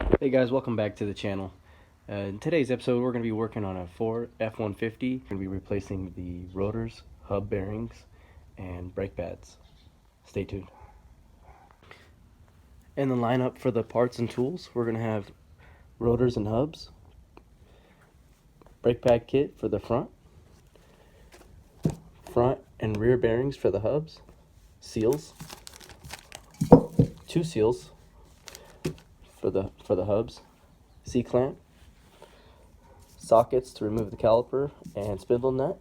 Hey guys, welcome back to the channel. In today's episode, we're going to be working on a Ford F-150. We're going to be replacing the rotors, hub bearings, and brake pads. Stay tuned. In the lineup for the parts and tools, we're going to have rotors and hubs, brake pad kit for the front and rear bearings for the hubs, seals, 2 seals for the hubs, C-clamp, sockets to remove the caliper and spindle nut,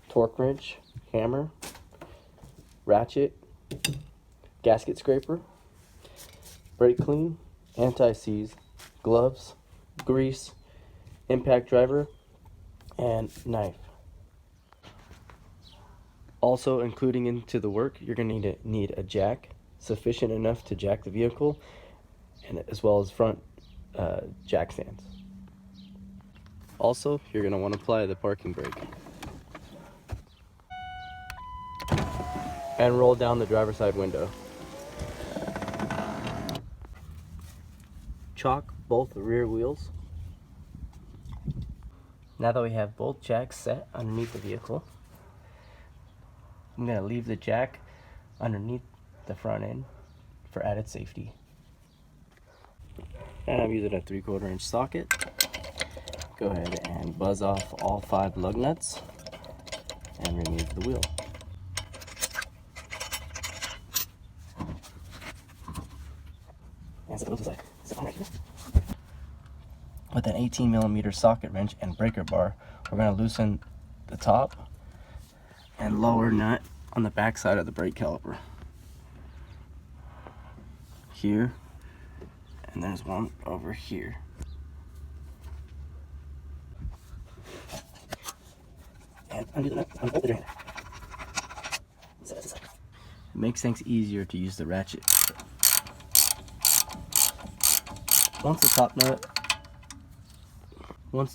torque wrench, hammer, ratchet, gasket scraper, brake clean, anti-seize, gloves, grease, impact driver, and knife. Also including into the work, you're going to need a jack sufficient enough to jack the vehicle, and as well as front jack stands. Also, you're going to want to apply the parking brake and roll down the driver's side window. Chock both rear wheels. Now that we have both jacks set underneath the vehicle, I'm going to leave the jack underneath the front end for added safety. And I'm using a 3/4 inch socket. Go ahead and buzz off all 5 lug nuts and remove the wheel. And set those aside. Set them right here. With an 18mm socket wrench and breaker bar, we're going to loosen the top and lower nut on the back side of the brake caliper. Here, and there's one over here. And undo the nut on both the drain. Set this aside. It makes things easier to use the ratchet. Once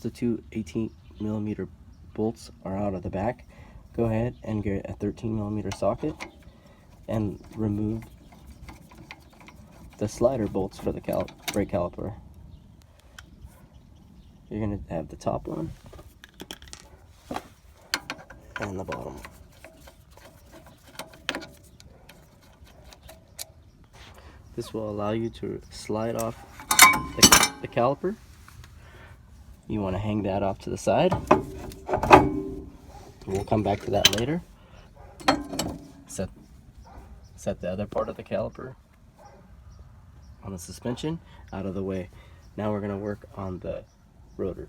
the 2 18mm bolts are out of the back, go ahead and get a 13mm socket and remove the slider bolts for the brake caliper. You're going to have the top one and the bottom. This will allow you to slide off the caliper. You want to hang that off to the side. We'll come back to that later. Set the other part of the caliper on the suspension out of the way. Now we're going to work on the rotor.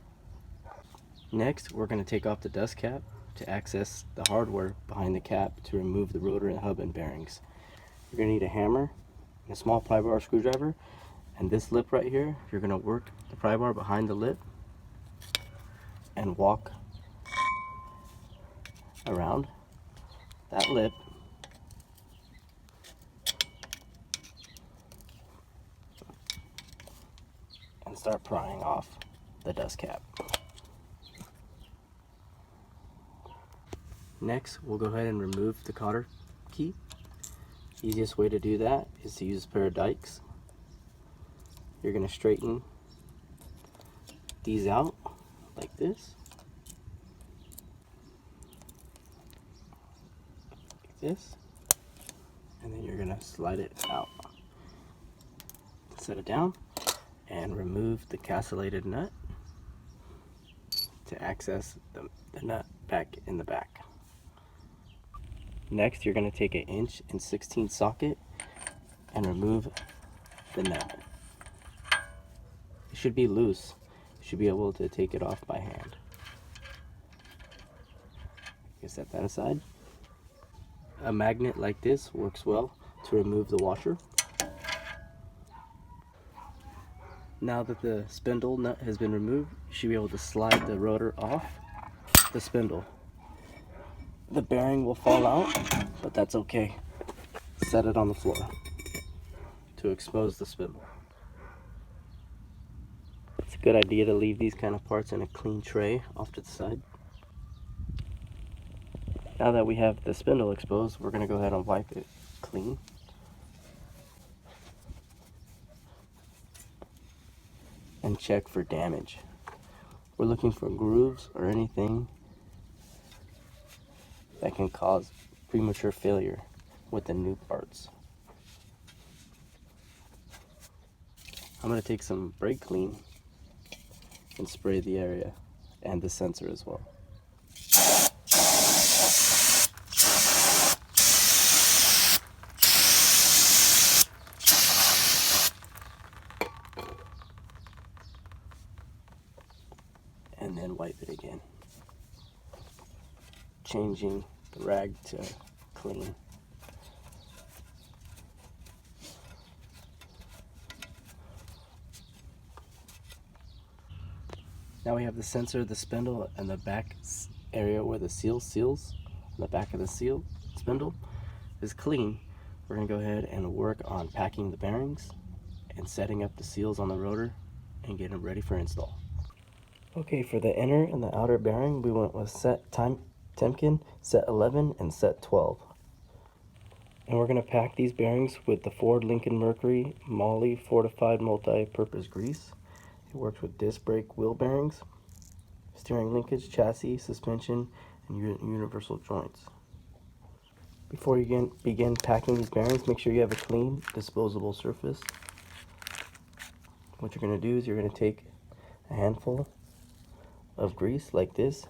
Next, we're going to take off the dust cap to access the hardware behind the cap to remove the rotor and hub and bearings. You're going to need a hammer and a small pry bar screwdriver, and this lip right here, you're going to work the pry bar behind the lip and walk around that lip and start prying off the dust cap. Next, we'll go ahead and remove the cotter key. Easiest way to do that is to use a pair of dikes. You're going to straighten these out like this, and then you're going to slide it out. Set it down and remove the castellated nut to access the nut back in the back. Next, you're going to take an 1/16 inch socket and remove the nut. It should be loose. You should be able to take it off by hand. You set that aside. A magnet like this works well to remove the washer. Now that the spindle nut has been removed, you should be able to slide the rotor off the spindle. The bearing will fall out, but that's okay. Set it on the floor to expose the spindle. It's a good idea to leave these kind of parts in a clean tray off to the side. Now that we have the spindle exposed, we're going to go ahead and wipe it clean. and check for damage. We're looking for grooves or anything that can cause premature failure with the new parts. I'm going to take some brake clean and spray the area and the sensor as well. And then wipe it again, changing the rag to clean. Now we have the sensor, the spindle, and the back area where the seals on the back of the spindle is clean. We're going to go ahead and work on packing the bearings and setting up the seals on the rotor and getting them ready for install. Okay, for the inner and the outer bearing, we went with set Temkin, set 11, and set 12. And we're going to pack these bearings with the Ford Lincoln Mercury Moly fortified multi-purpose grease. It works with disc brake wheel bearings, steering linkage, chassis, suspension, and universal joints. Before you begin packing these bearings, make sure you have a clean, disposable surface. What you're going to do is you're going to take a handful of grease like this,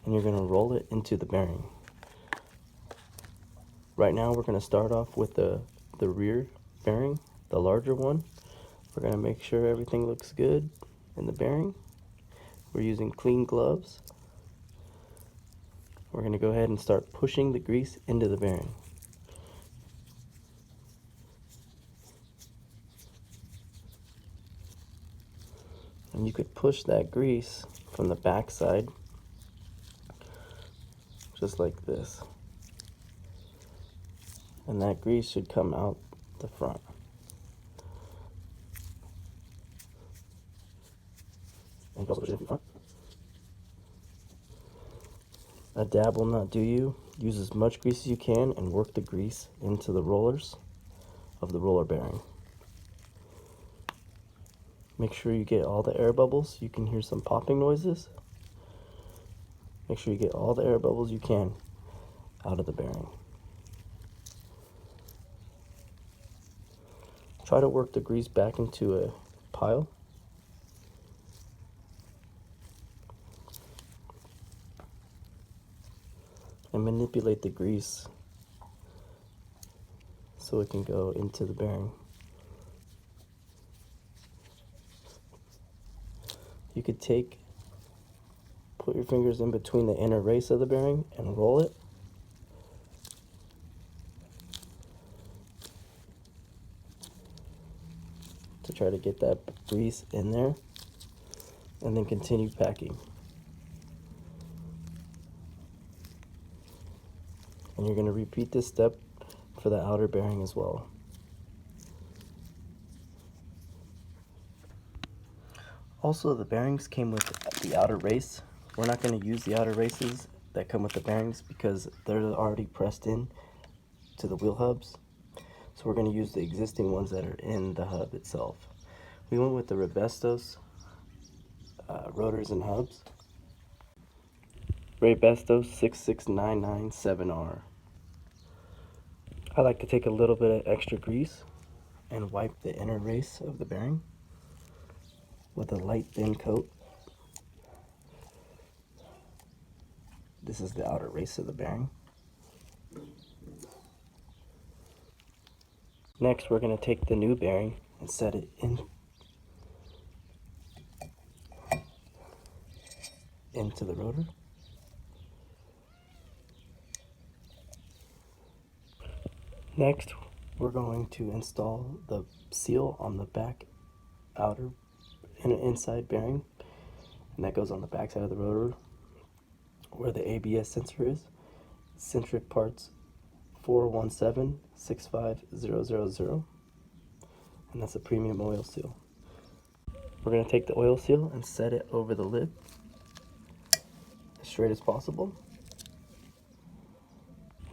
and you're going to roll it into the bearing. Right now we're going to start off with the rear bearing, the larger one. We're going to make sure everything looks good in the bearing. We're using clean gloves. We're going to go ahead and start pushing the grease into the bearing. And you could push that grease from the back side, just like this. And that grease should come out the front. And also push it in front. A dab will not do you. Use as much grease as you can and work the grease into the rollers of the roller bearing. Make sure you get all the air bubbles. You can hear some popping noises. Make sure you get all the air bubbles you can out of the bearing. Try to work the grease back into a pile. And manipulate the grease so it can go into the bearing. You could put your fingers in between the inner race of the bearing and roll it. To try to get that grease in there, and then continue packing. And you're going to repeat this step for the outer bearing as well. Also, the bearings came with the outer race. We're not going to use the outer races that come with the bearings because they're already pressed in to the wheel hubs. So we're going to use the existing ones that are in the hub itself. We went with the Rebestos rotors and hubs. Rebestos 66997R. I like to take a little bit of extra grease and wipe the inner race of the bearing with a light thin coat. This is the outer race of the bearing. Next, we're going to take the new bearing and set it into the rotor. Next, we're going to install the seal on the back outer and inside bearing, and that goes on the back side of the rotor where the ABS sensor is. Centric parts 41765000, and that's a premium oil seal. We're going to take the oil seal and set it over the lid as straight as possible.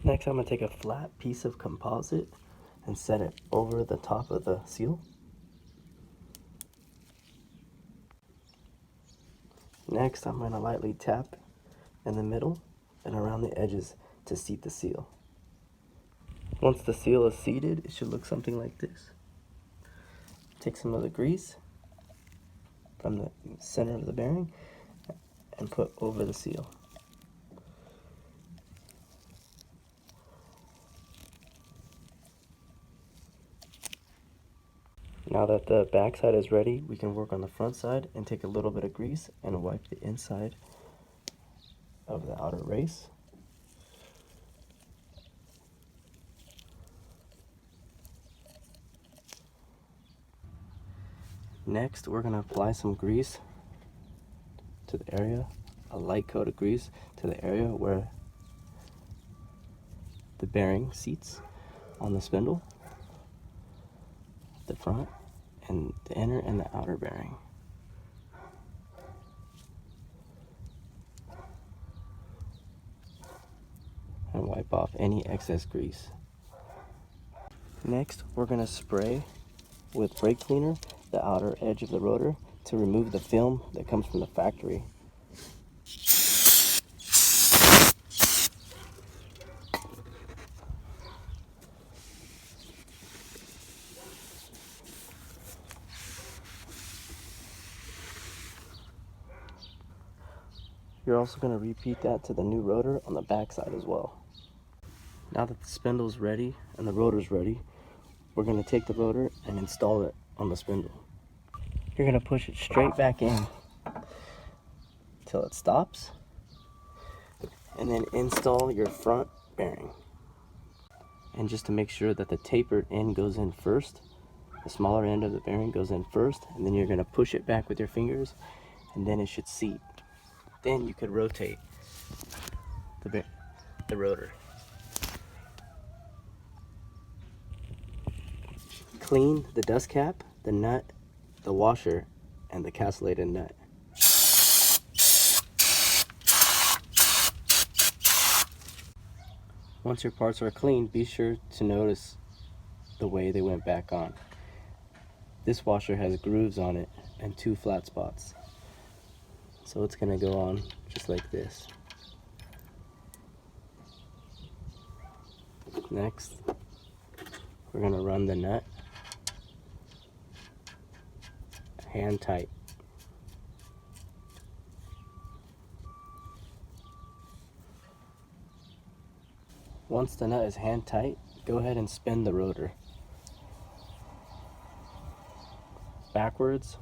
Next, I'm going to take a flat piece of composite and set it over the top of the seal. Next, I'm going to lightly tap in the middle and around the edges to seat the seal. Once the seal is seated, it should look something like this. Take some of the grease from the center of the bearing and put over the seal. Now that the back side is ready, we can work on the front side and take a little bit of grease and wipe the inside of the outer race. Next, we're going to apply some grease to the area, a light coat of grease to the area where the bearing seats on the spindle, the front and the inner and the outer bearing. And wipe off any excess grease. Next, we're going to spray with brake cleaner the outer edge of the rotor to remove the film that comes from the factory. You're also going to repeat that to the new rotor on the back side as well. Now that the spindle is ready and the rotor is ready, we're going to take the rotor and install it on the spindle. You're going to push it straight back in till it stops, and then install your front bearing. And just to make sure that the tapered end goes in first, the smaller end of the bearing goes in first, and then you're going to push it back with your fingers, and then it should seat. Then you could rotate the rotor. Clean the dust cap, the nut, the washer, and the castellated nut. Once your parts are clean, be sure to notice the way they went back on. This washer has grooves on it and 2 flat spots. So it's going to go on just like this. Next, we're going to run the nut hand tight. Once the nut is hand tight, go ahead and spin the rotor backwards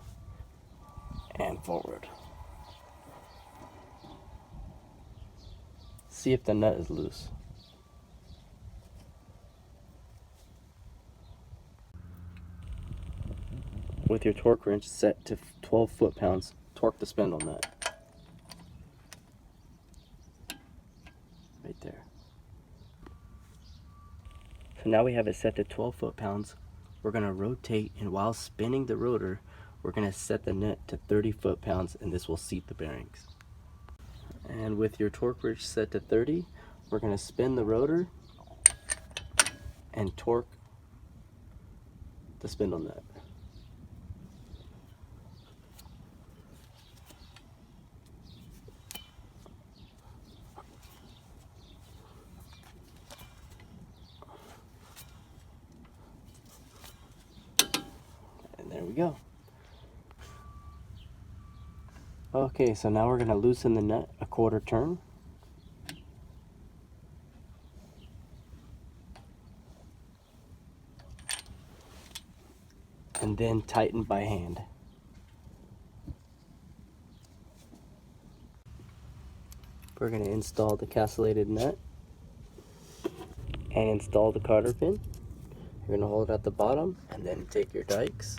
and forward. See if the nut is loose. With your torque wrench set to 12 foot-pounds, torque the spindle nut. Right there. So now we have it set to 12 foot-pounds. We're going to rotate, and while spinning the rotor, we're going to set the nut to 30 foot-pounds, and this will seat the bearings. And with your torque wrench set to 30, we're going to spin the rotor and torque the spindle nut. And there we go. Okay, so now we're going to loosen the nut a quarter turn. And then tighten by hand. We're going to install the castellated nut and install the cotter pin. You're going to hold it at the bottom and then take your dikes.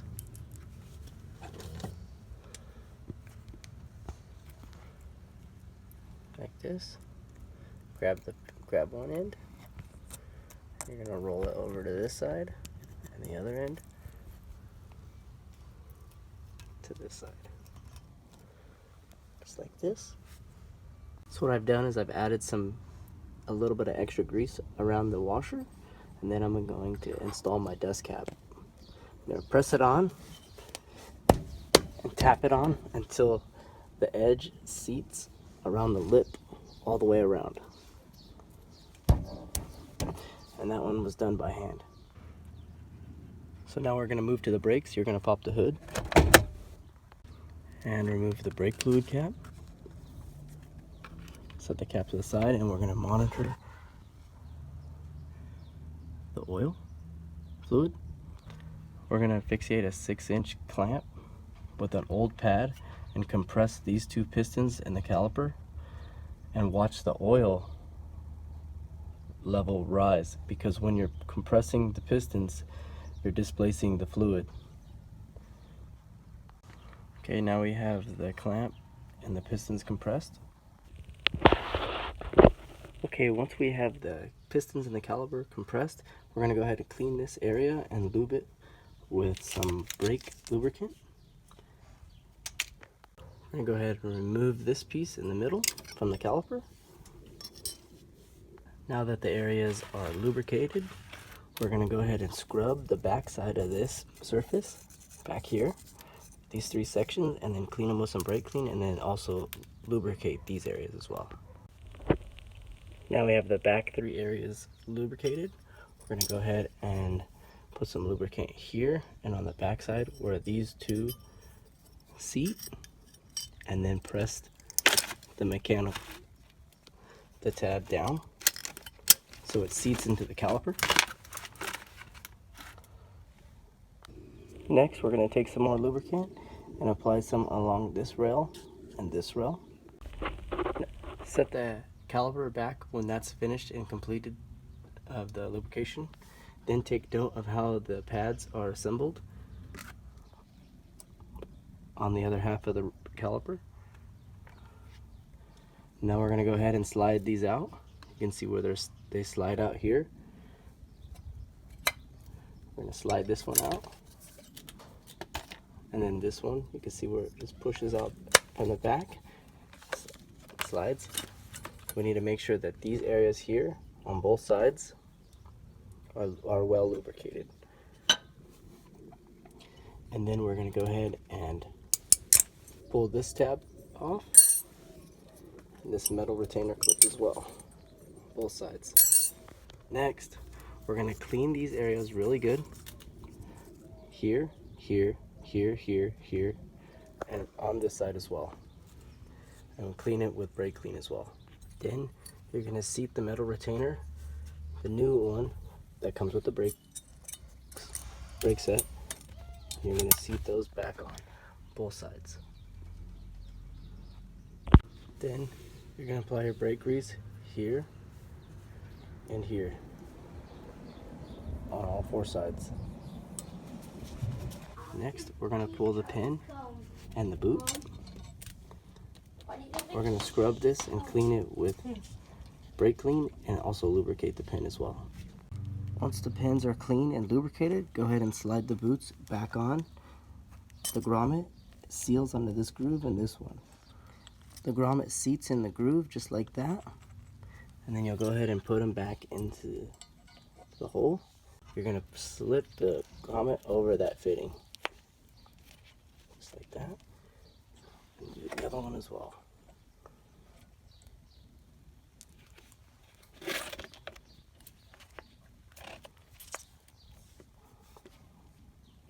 Like this. Grab one end. You're going to roll it over to this side and the other end to this side. Just like this. So what I've done is I've added a little bit of extra grease around the washer, and then I'm going to install my dust cap. I'm going to press it on and tap it on until the edge seats around the lip all the way around. And that one was done by hand. So now we're going to move to the brakes. You're going to pop the hood and remove the brake fluid cap. Set the cap to the side, and we're going to monitor the oil fluid. We're going to fixate a 6-inch clamp with an old pad and compress these two pistons and the caliper, and watch the oil level rise, because when you're compressing the pistons, you're displacing the fluid. Okay, now we have the clamp and the pistons compressed. Okay, once we have the pistons and the caliper compressed, we're going to go ahead and clean this area and lube it with some brake lubricant. We're going to go ahead and remove this piece in the middle from the caliper. Now that the areas are lubricated, we're going to go ahead and scrub the back side of this surface back here, these 3 sections, and then clean them with some brake clean, and then also lubricate these areas as well. Now we have the back 3 areas lubricated. We're going to go ahead and put some lubricant here and on the back side where these 2 seat, and then press the tab down so it seats into the caliper. Next, we're going to take some more lubricant and apply some along this rail and this rail. Set the caliper back when that's finished and completed of the lubrication. Then take note of how the pads are assembled on the other half of the caliper. Now we're going to go ahead and slide these out. You can see where they slide out here. We're going to slide this one out. And then this one, you can see where it just pushes out from the back. It slides. We need to make sure that these areas here on both sides are well lubricated. And then we're going to go ahead and pull this tab off, and this metal retainer clip as well, both sides. Next, we're going to clean these areas really good. Here, here, here, here, here, and on this side as well. And we'll clean it with brake clean as well. Then you're going to seat the metal retainer, the new one that comes with the brake set. You're going to seat those back on both sides. Then you're going to apply your brake grease here and here on all 4 sides. Next, we're going to pull the pin and the boot. We're going to scrub this and clean it with brake clean and also lubricate the pin as well. Once the pins are clean and lubricated, go ahead and slide the boots back on. The grommet seals under this groove and this one. The grommet seats in the groove just like that, and then you'll go ahead and put them back into the hole. You're going to slip the grommet over that fitting, just like that, and do the other one as well.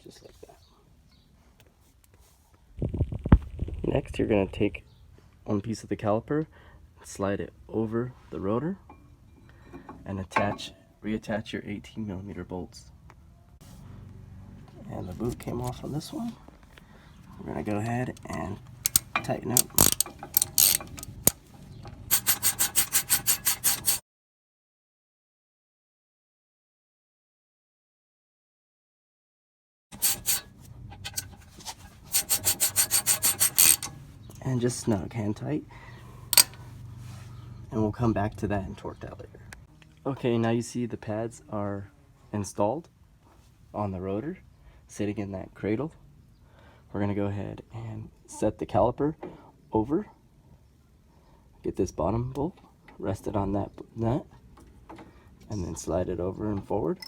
Just like that. Next, you're going to take one piece of the caliper, slide it over the rotor, and reattach your 18mm bolts. And the boot came off on this one. We're going to go ahead and tighten up. And just snug, hand tight. And we'll come back to that and torque that later. Okay, now you see the pads are installed on the rotor, sitting in that cradle. We're going to go ahead and set the caliper over. Get this bottom bolt, rest it on that nut, and then slide it over and forward.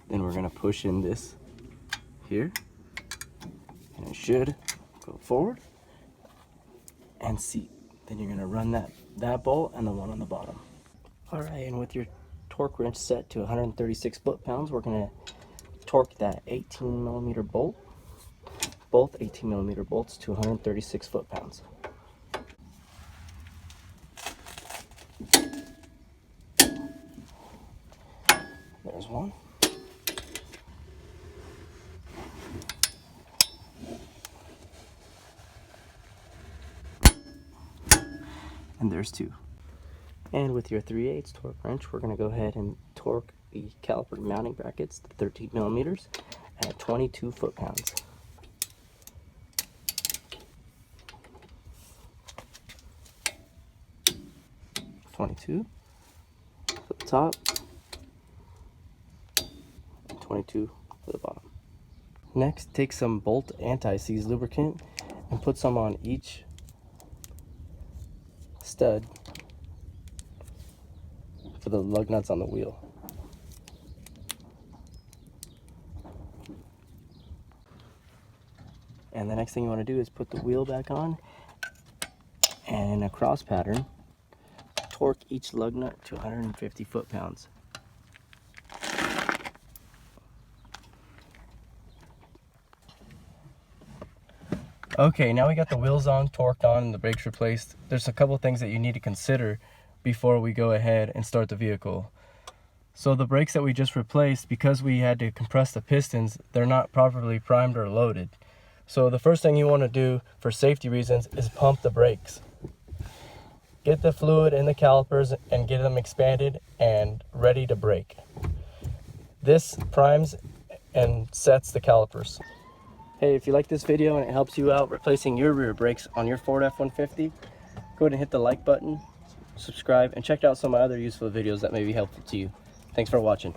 Then we're going to push in this here, and it should go forward. and seat. Then you're gonna run that bolt and the one on the bottom. All right, and with your torque wrench set to 136 foot-pounds, we're gonna torque that 18mm bolt, both 18mm bolts, to 136 foot-pounds. There's one. And there's two. And with your 3/8 torque wrench, we're going to go ahead and torque the caliper mounting brackets to 13mm at 22 foot-pounds. .22 for the top, and 22 for the bottom. Next, take some bolt anti-seize lubricant and put some on each stud for the lug nuts on the wheel. And the next thing you want to do is put the wheel back on, and in a cross pattern, torque each lug nut to 150 foot-pounds. Okay, now we got the wheels on, torqued on, and the brakes replaced. There's a couple things that you need to consider before we go ahead and start the vehicle. So the brakes that we just replaced, because we had to compress the pistons, they're not properly primed or loaded. So the first thing you want to do for safety reasons is pump the brakes. Get the fluid in the calipers and get them expanded and ready to brake. This primes and sets the calipers. Hey, if you like this video and it helps you out replacing your rear brakes on your Ford F-150, go ahead and hit the like button, subscribe, and check out some of my other useful videos that may be helpful to you. Thanks for watching.